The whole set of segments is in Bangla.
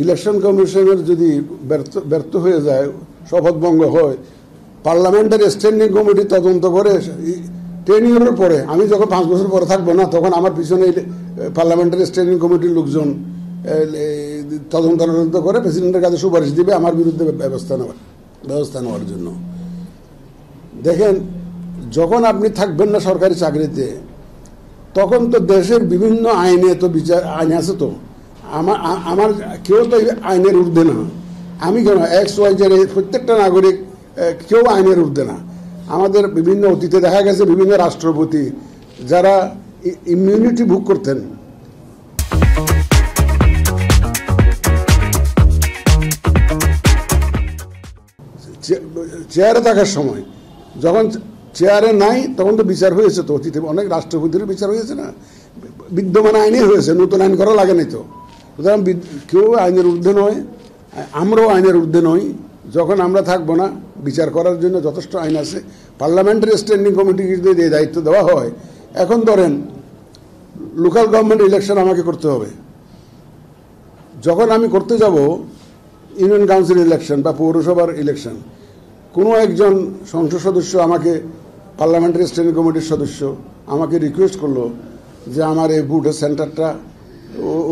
ইলেকশন কমিশনের যদি ব্যর্থ হয়ে যায়, শপথভঙ্গ হয়, পার্লামেন্টারি স্ট্যান্ডিং কমিটি তদন্ত করে 10 ইয়ারের পরে, আমি যখন 5 বছর পরে থাকবো না, তখন আমার পিছনে পার্লামেন্টারি স্ট্যান্ডিং কমিটির লোকজন তদন্ত করে প্রেসিডেন্টের কাছে সুপারিশ দিবে আমার বিরুদ্ধে ব্যবস্থা নেওয়ার জন্য। দেখেন, যখন আপনি থাকবেন না সরকারি চাকরিতে, তখন তো দেশের বিভিন্ন আইনে তো আইন আছে। তো আমার কেউ তো আইনের ঊর্ধ্বে না। আমি কেন XYZ প্রত্যেকটা নাগরিক কেউ আইনের ঊর্ধ্বে না। আমাদের বিভিন্ন অতীতে দেখা গেছে বিভিন্ন রাষ্ট্রপতি যারা ইমিউনিটি ভোগ করতেন, চেয়ারে থাকার সময়, যখন চেয়ারে নাই তখন তো বিচার হয়েছে। তো অতীতে অনেক রাষ্ট্রপতিরও বিচার হয়েছে না, বিদ্যমান আইনে হয়েছে, নতুন আইন করা লাগে নাই। তো সুতরাং কেউ আইনের ঊর্ধ্বে নয়, আমরাও আইনের ঊর্ধ্বে নই। যখন আমরা থাকবো না, বিচার করার জন্য যথেষ্ট আইন আছে। পার্লামেন্টারি স্ট্যান্ডিং কমিটিকে যদি এই দায়িত্ব দেওয়া হয়, এখন ধরেন লোকাল গভর্নমেন্ট ইলেকশন আমাকে করতে হবে। যখন আমি করতে যাব ইউনিয়ন কাউন্সিল ইলেকশন বা পৌরসভার ইলেকশন, কোনো একজন সংসদ সদস্য আমাকে, পার্লামেন্টারি স্ট্যান্ডিং কমিটির সদস্য আমাকে রিকোয়েস্ট করলো যে আমার এই বুথের সেন্টারটা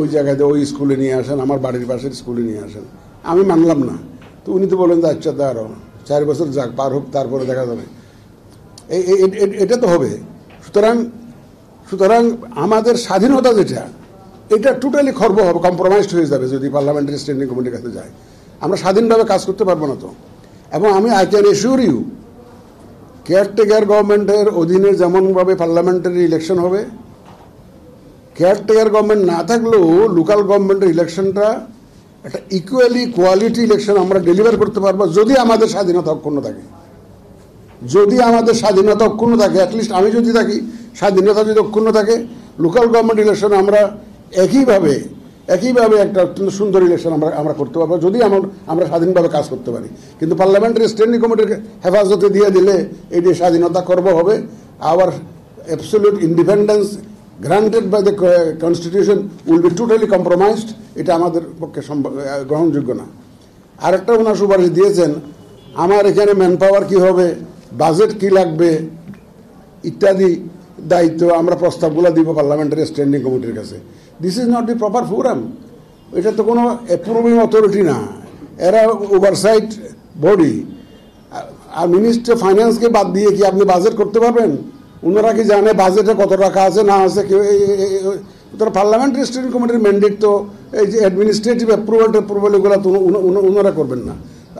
ওই জায়গাতে ওই স্কুলে নিয়ে আসেন, আমার বাড়ির পাশের স্কুলে নিয়ে আসেন। আমি মানলাম না। তো উনি তো বলেন যে আচ্ছা দাঁড়াও, 4 বছর যাক, পার হোক, তারপরে দেখা যাবে। এটা তো হবে। সুতরাং আমাদের স্বাধীনতা যেটা, এটা টোটালি খর্ব হবে, কম্প্রোমাইজড হয়ে যাবে যদি পার্লামেন্টারি স্ট্যান্ডিং কমিটির কাছে যায়। আমরা স্বাধীনভাবে কাজ করতে পারবো না। তো এবং I can assure you, caretaker গভর্নমেন্টের অধীনে যেমনভাবে পার্লামেন্টারি ইলেকশন হবে, কেয়ারটেকার গভর্নমেন্ট না থাকলেও লোকাল গভর্নমেন্টের ইলেকশনটা একটা ইকুয়ালি কোয়ালিটি ইলেকশন আমরা ডেলিভার করতে পারবো, যদি আমাদের স্বাধীনতা অক্ষুণ্ণ থাকে। যদি আমাদের স্বাধীনতা অক্ষুণ্ণ থাকে, অ্যাটলিস্ট আমি যদি থাকি, স্বাধীনতা যদি অক্ষুণ্ণ থাকে, লোকাল গভর্নমেন্ট ইলেকশন আমরা একইভাবে একটা অত্যন্ত সুন্দর ইলেকশন আমরা করতে পারবো, যদি আমরা স্বাধীনভাবে কাজ করতে পারি। কিন্তু পার্লামেন্টারি স্ট্যান্ডিং কমিটির হেফাজতে দিয়ে দিলে এটি স্বাধীনতা খর্ব হবে। Our absolute independence granted by the constitution will be totally compromised. এটা আমাদের পক্ষে গ্রহণযোগ্য না। আরেকটা ওনার সুপারিশ দিয়েছেন, আমার এখানে ম্যান পাওয়ার কী হবে, বাজেট কী লাগবে ইত্যাদি দায়িত্ব আমরা প্রস্তাবগুলো দিব পার্লামেন্টারি স্ট্যান্ডিং কমিটির কাছে। This is not the proper forum. এটা তো কোনো অ্যাপ্রুভিং অথরিটি না, এরা ওভারসাইট বডি। আর মিনিস্টার ফাইন্যান্সকে বাদ দিয়ে কি আপনি বাজেট করতে পারবেন? ওনারা কি জানে বাজেটে কত টাকা আছে না আছে? কেউ পার্লামেন্টারি স্ট্যান্ডিং কমিটির ম্যান্ডেট তো এই যে অ্যাডমিনিস্ট্রেটিভ অ্যাপ্রুভাল এগুলো তো ওনারা করবেন না।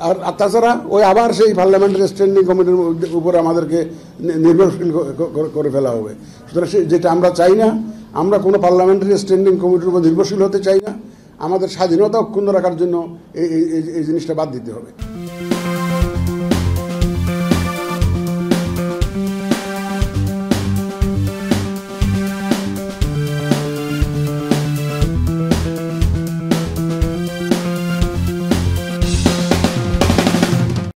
আর তাছাড়া ওই আবার সেই পার্লামেন্টারি স্ট্যান্ডিং কমিটির উপরে আমাদেরকে নির্ভরশীল করে ফেলা হবে। সুতরাং যেটা আমরা চাই না, আমরা কোনো পার্লামেন্টারি স্ট্যান্ডিং কমিটির উপর নির্ভরশীল হতে চাই না। আমাদের স্বাধীনতা অক্ষুণ্ণ রাখার জন্য এই জিনিসটা বাদ দিতে হবে।